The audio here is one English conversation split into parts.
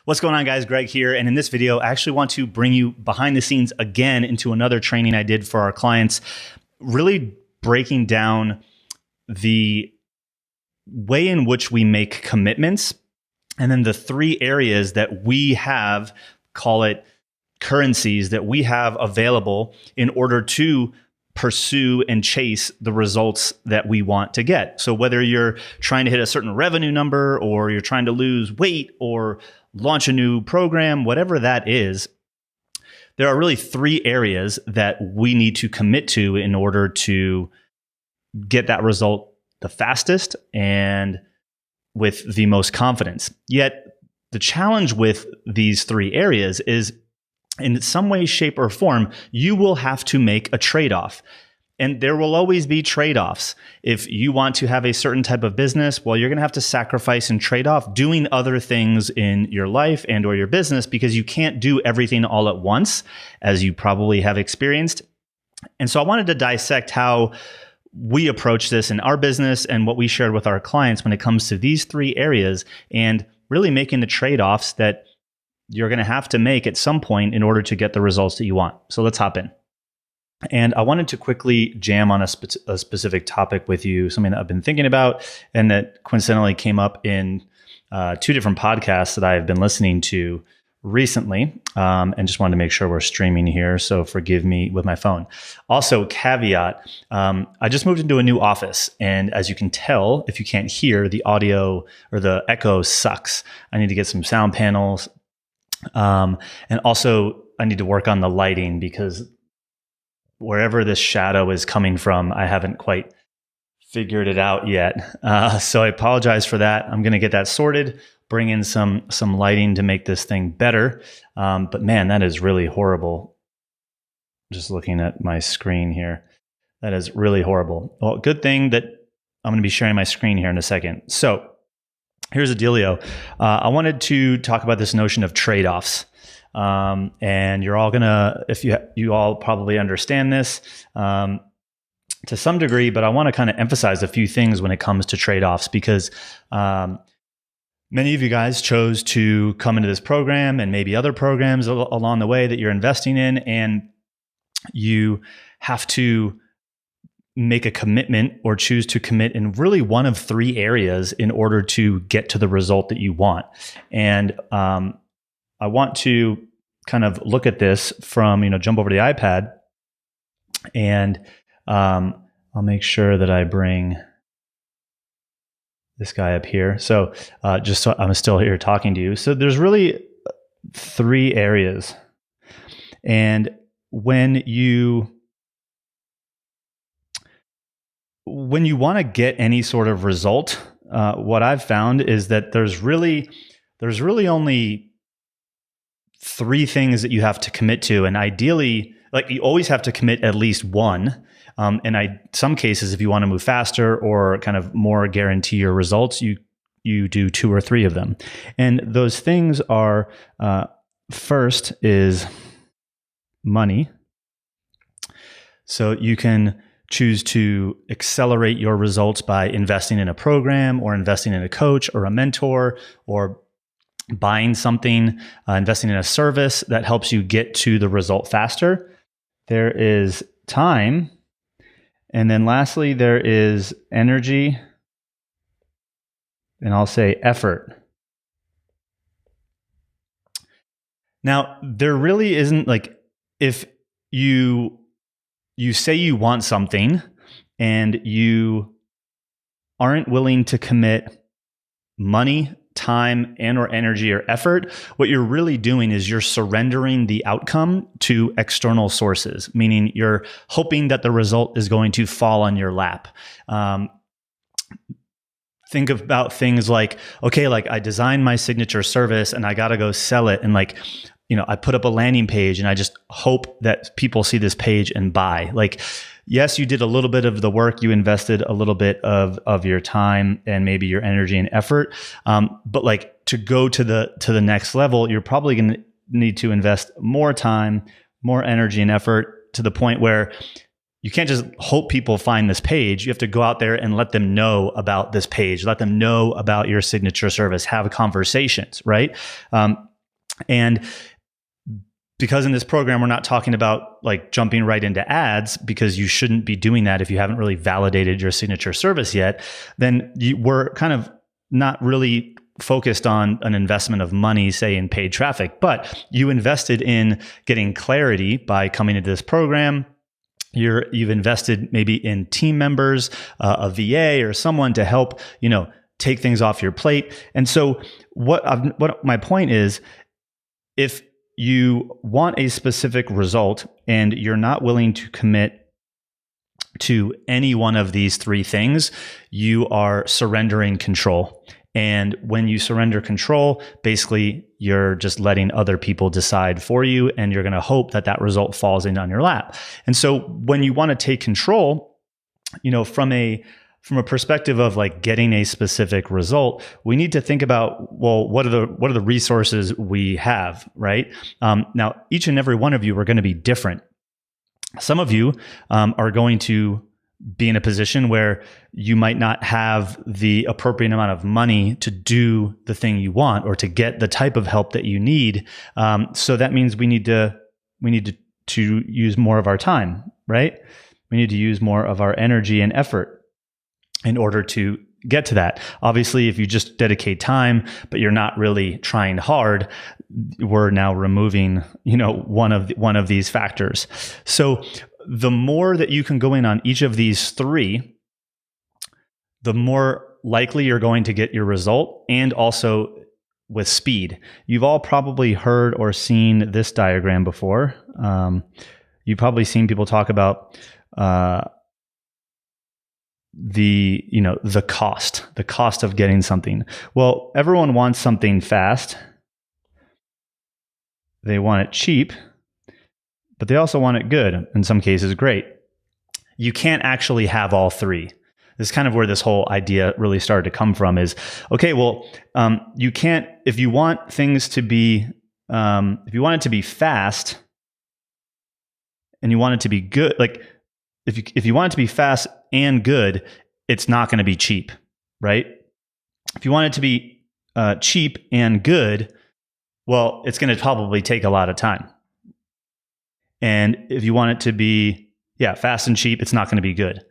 What's going on, guys? Greg here. And in this video, I actually want to bring you behind the scenes again into another training I did for our clients, really breaking down the way in which we make commitments, and then the three areas that we have, call it currencies, that we have available in order to pursue and chase the results that we want to get. So whether you're trying to hit a certain revenue number, or you're trying to lose weight, or launch a new program, whatever that is, there are really three areas that we need to commit to in order to get that result the fastest and with the most confidence. Yet the challenge with these three areas is, in some way, shape, or form, you will have to make a trade-off. And there will always be trade-offs. If you want to have a certain type of business, well, you're going to have to sacrifice and trade off doing other things in your life and or your business, because you can't do everything all at once, as you probably have experienced. And so I wanted to dissect how we approach this in our business and what we shared with our clients when it comes to these three areas, and really making the trade-offs that you're going to have to make at some point in order to get the results that you want. So let's hop in. And I wanted to quickly jam on a specific topic with you, something that I've been thinking about and that coincidentally came up in two different podcasts that I've been listening to recently, and just wanted to make sure we're streaming here, so forgive me with my phone. Also, caveat, I just moved into a new office, and as you can tell, if you can't hear, the audio or the echo sucks. I need to get some sound panels, and also I need to work on the lighting, because wherever this shadow is coming from, I haven't quite figured it out yet. So I apologize for that. I'm going to get that sorted, bring in some lighting to make this thing better. But man, that is really horrible. Just looking at my screen here. That is really horrible. Well, good thing that I'm going to be sharing my screen here in a second. So here's the dealio. I wanted to talk about this notion of trade-offs. And you're all gonna, if you all probably understand this to some degree, but I want to kind of emphasize a few things when it comes to trade-offs, because many of you guys chose to come into this program and maybe other programs along the way that you're investing in, and you have to make a commitment or choose to commit in really one of three areas in order to get to the result that you want. And I want to kind of look at this from, jump over to the iPad, and I'll make sure that I bring this guy up here. So just so I'm still here talking to you. So there's really three areas. And when you want to get any sort of result, what I've found is that there's really only three things that you have to commit to. And ideally, like, you always have to commit at least one. And some cases, if you want to move faster or kind of more guarantee your results, you do two or three of them. And those things are, first is money. So you can choose to accelerate your results by investing in a program, or investing in a coach or a mentor, or buying something, investing in a service that helps you get to the result faster. There is time. And then lastly, there is energy. And I'll say effort. Now, there really isn't, like, if you say you want something and you aren't willing to commit money, time, and or energy or effort, what you're really doing is you're surrendering the outcome to external sources, meaning you're hoping that the result is going to fall on your lap. Think about things like, okay, like, I designed my signature service and I got to go sell it. And I put up a landing page and I just hope that people see this page and buy. Like, yes, you did a little bit of the work, you invested a little bit of your time and maybe your energy and effort. But like, to go to the next level, you're probably going to need to invest more time, more energy and effort, to the point where you can't just hope people find this page. You have to go out there and let them know about this page, let them know about your signature service, have conversations, right? And because in this program, we're not talking about like jumping right into ads, because you shouldn't be doing that if you haven't really validated your signature service yet, then we're kind of not really focused on an investment of money, say in paid traffic, but you invested in getting clarity by coming into this program. You've invested maybe in team members, a VA or someone to help, take things off your plate. And so what my point is, if you want a specific result and you're not willing to commit to any one of these three things, you are surrendering control. And when you surrender control, basically you're just letting other people decide for you, and you're going to hope that that result falls in on your lap. And so when you want to take control, from a perspective of like getting a specific result, we need to think about, well, what are the resources we have, right? Now, each and every one of you are going to be different. Some of you are going to be in a position where you might not have the appropriate amount of money to do the thing you want or to get the type of help that you need. So that means we need to use more of our time, right? We need to use more of our energy and effort in order to get to that. Obviously, if you just dedicate time, but you're not really trying hard, we're now removing, one of these factors. So the more that you can go in on each of these three, the more likely you're going to get your result, and also with speed. You've all probably heard or seen this diagram before. You've probably seen people talk about the cost of getting something. Well, everyone wants something fast. They want it cheap, but they also want it good, in some cases great. You can't actually have all three. This is kind of where this whole idea really started to come from, is, okay, well, you can't, if you want things to be, if you want it to be fast and you want it to be good, like if you want it to be fast and good, it's not going to be cheap, right? If you want it to be cheap and good, well, it's going to probably take a lot of time. And if you want it to be, fast and cheap, it's not going to be good.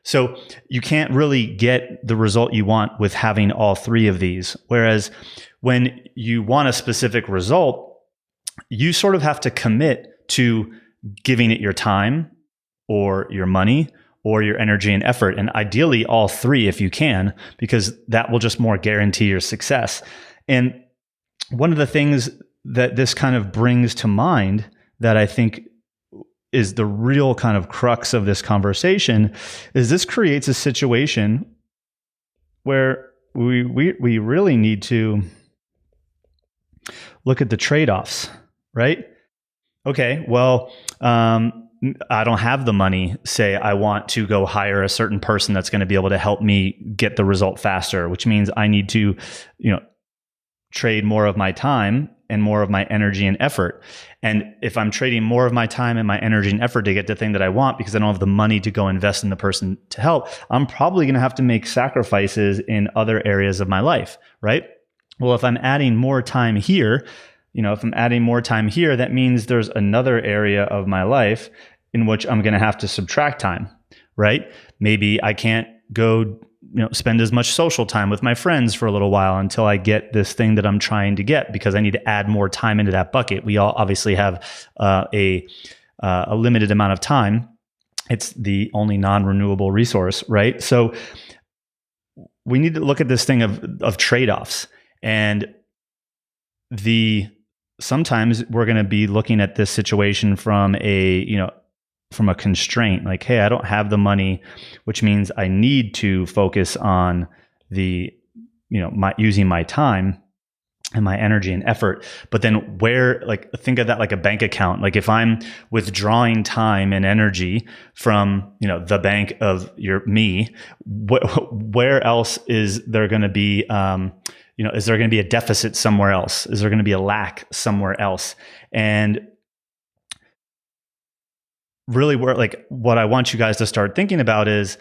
So you can't really get the result you want with having all three of these. Whereas when you want a specific result, you sort of have to commit to giving it your time or your money or your energy and effort. And ideally all three if you can, because that will just more guarantee your success. And one of the things that this kind of brings to mind that I think is the real kind of crux of this conversation is this creates a situation where we really need to look at the trade-offs, right? Okay, well, I don't have the money. Say I want to go hire a certain person that's going to be able to help me get the result faster, which means I need to, trade more of my time and more of my energy and effort. And if I'm trading more of my time and my energy and effort to get the thing that I want because I don't have the money to go invest in the person to help, I'm probably going to have to make sacrifices in other areas of my life, right? Well, if I'm adding more time here, that means there's another area of my life in which I'm going to have to subtract time, right? Maybe I can't go spend as much social time with my friends for a little while until I get this thing that I'm trying to get, because I need to add more time into that bucket. We all obviously have a limited amount of time. It's the only non-renewable resource, right? So we need to look at this thing of trade-offs. And sometimes we're going to be looking at this situation from a constraint, like, hey, I don't have the money, which means I need to focus on using my time and my energy and effort. But then think of that like a bank account. Like if I'm withdrawing time and energy from, the bank of me, where else is there going to be, is there going to be a deficit somewhere else? Is there going to be a lack somewhere else? And really what I want you guys to start thinking about is,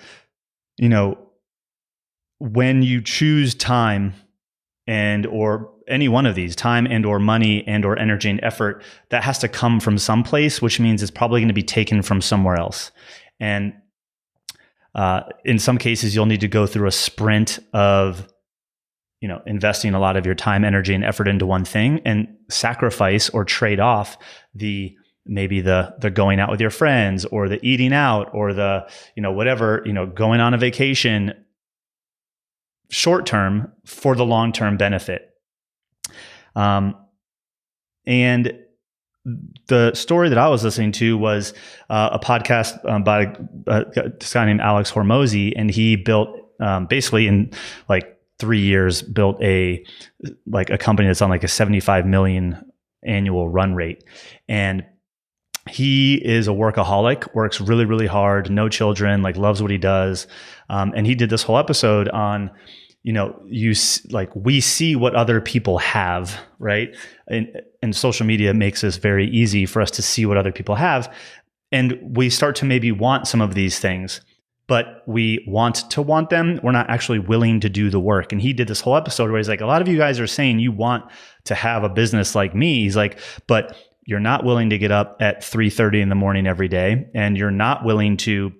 when you choose time and or any one of these, time and or money and or energy and effort, that has to come from someplace, which means it's probably going to be taken from somewhere else. And in some cases, you'll need to go through a sprint of investing a lot of your time, energy, and effort into one thing, and sacrifice or trade off maybe the going out with your friends, or the eating out, or the whatever, going on a vacation short term for the long term benefit. And the story that I was listening to was a podcast by this guy named Alex Hormozy, and he built basically in like 3 years built a company that's on like a 75 million annual run rate. And he is a workaholic, works really, really hard, no children, like loves what he does. And he did this whole episode on, we see what other people have, right? And social media makes this very easy for us to see what other people have. And we start to maybe want some of these things, but we want them. We're not actually willing to do the work. And he did this whole episode where he's like, a lot of you guys are saying you want to have a business like me. He's like, but you're not willing to get up at 3:30 in the morning every day. And you're not willing to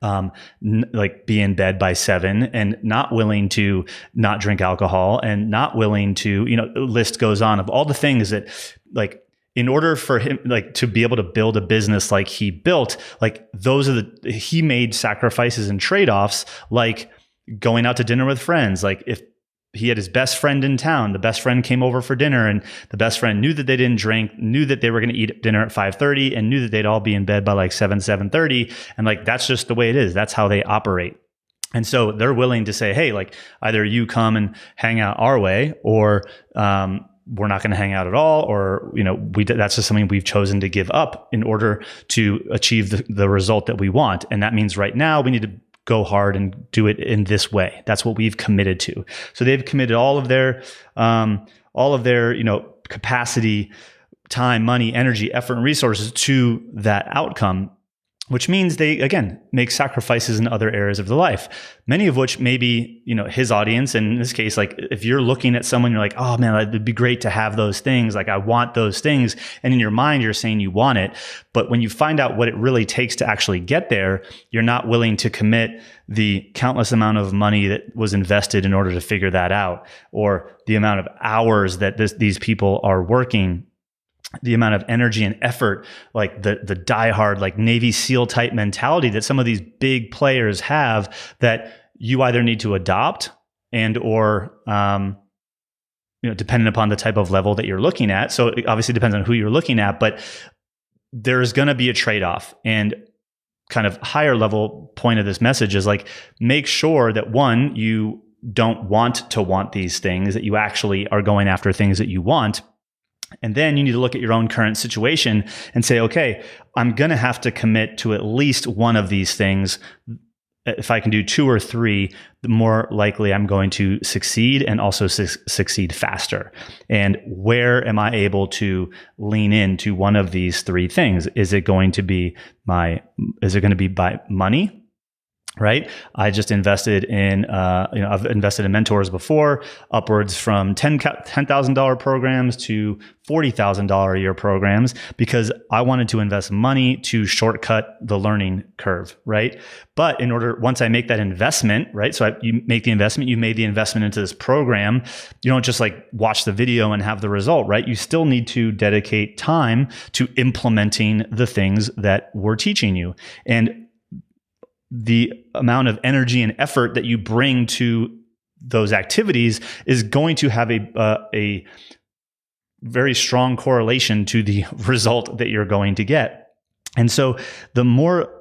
be in bed by 7, and not willing to not drink alcohol, and not willing to, the list goes on of all the things that, like, in order for him, like, to be able to build a business like he built, like, he made sacrifices and trade-offs, like going out to dinner with friends. Like, if he had his best friend in town, the best friend came over for dinner, and the best friend knew that they didn't drink, knew that they were going to eat dinner at 5:30, and knew that they'd all be in bed by like 7:30. And like, that's just the way it is. That's how they operate. And so they're willing to say, hey, like, either you come and hang out our way, or we're not going to hang out at all, or that's just something we've chosen to give up in order to achieve the result that we want. And that means right now we need to go hard and do it in this way. That's what we've committed to. So they've committed all of their capacity, time, money, energy, effort, and resources to that outcome, which means they, again, make sacrifices in other areas of their life, many of which maybe, his audience. And in this case, like, if you're looking at someone, you're like, oh man, it'd be great to have those things. Like, I want those things. And in your mind, you're saying you want it. But when you find out what it really takes to actually get there, you're not willing to commit the countless amount of money that was invested in order to figure that out, or the amount of hours that these people are working, the amount of energy and effort, like the diehard, like Navy SEAL type mentality that some of these big players have, that you either need to adopt and or, depending upon the type of level that you're looking at. So it obviously depends on who you're looking at, but there's going to be a trade-off. And kind of higher level point of this message is like, make sure that, one, you don't want these things, that you actually are going after things that you want. And then you need to look at your own current situation and say, okay, I'm going to have to commit to at least one of these things. If I can do 2 or 3, the more likely I'm going to succeed, and also succeed faster. And where am I able to lean into one of these 3 things? Is it going to be by money? Right? I just invested in, I've invested in mentors before, upwards from $10,000 programs to $40,000 a year programs, because I wanted to invest money to shortcut the learning curve, right? But once I make that investment, right? So you make the investment, you made the investment into this program. You don't just like watch the video and have the result, right? You still need to dedicate time to implementing the things that we're teaching you. And the amount of energy and effort that you bring to those activities is going to have a very strong correlation to the result that you're going to get. And so the more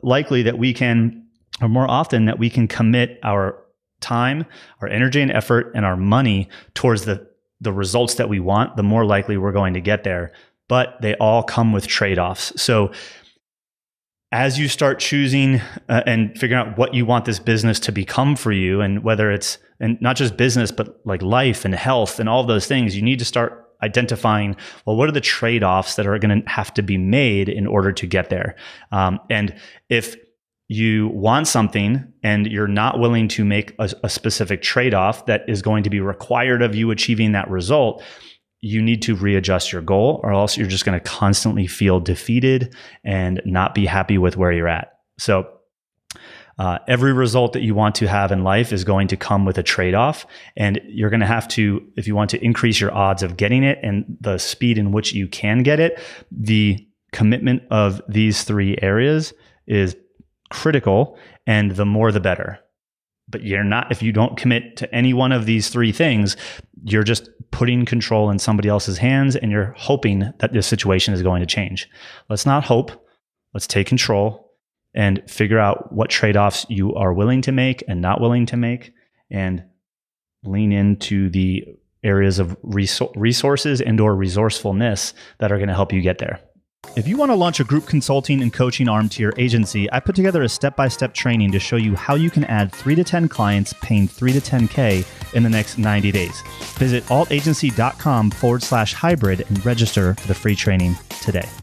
likely that we can, or more often that we can commit our time, our energy and effort, and our money towards the results that we want, the more likely we're going to get there. But they all come with trade-offs. So as you start choosing and figuring out what you want this business to become for you, and whether it's, and not just business, but like life and health and all of those things, you need to start identifying, well, what are the trade-offs that are going to have to be made in order to get there? And if you want something and you're not willing to make a specific trade-off that is going to be required of you achieving that result, you need to readjust your goal, or else you're just going to constantly feel defeated and not be happy with where you're at. So every result that you want to have in life is going to come with a trade-off, and you're going to have to, if you want to increase your odds of getting it and the speed in which you can get it, the commitment of these three areas is critical, and the more the better. But if you don't commit to any one of these three things, you're just putting control in somebody else's hands, and you're hoping that this situation is going to change. Let's not hope. Let's take control and figure out what trade-offs you are willing to make and not willing to make, and lean into the areas of resources and or resourcefulness that are going to help you get there. If you want to launch a group consulting and coaching arm to your agency, I put together a step-by-step training to show you how you can add 3 to 10 clients paying 3 to 10K in the next 90 days. Visit altagency.com/hybrid and register for the free training today.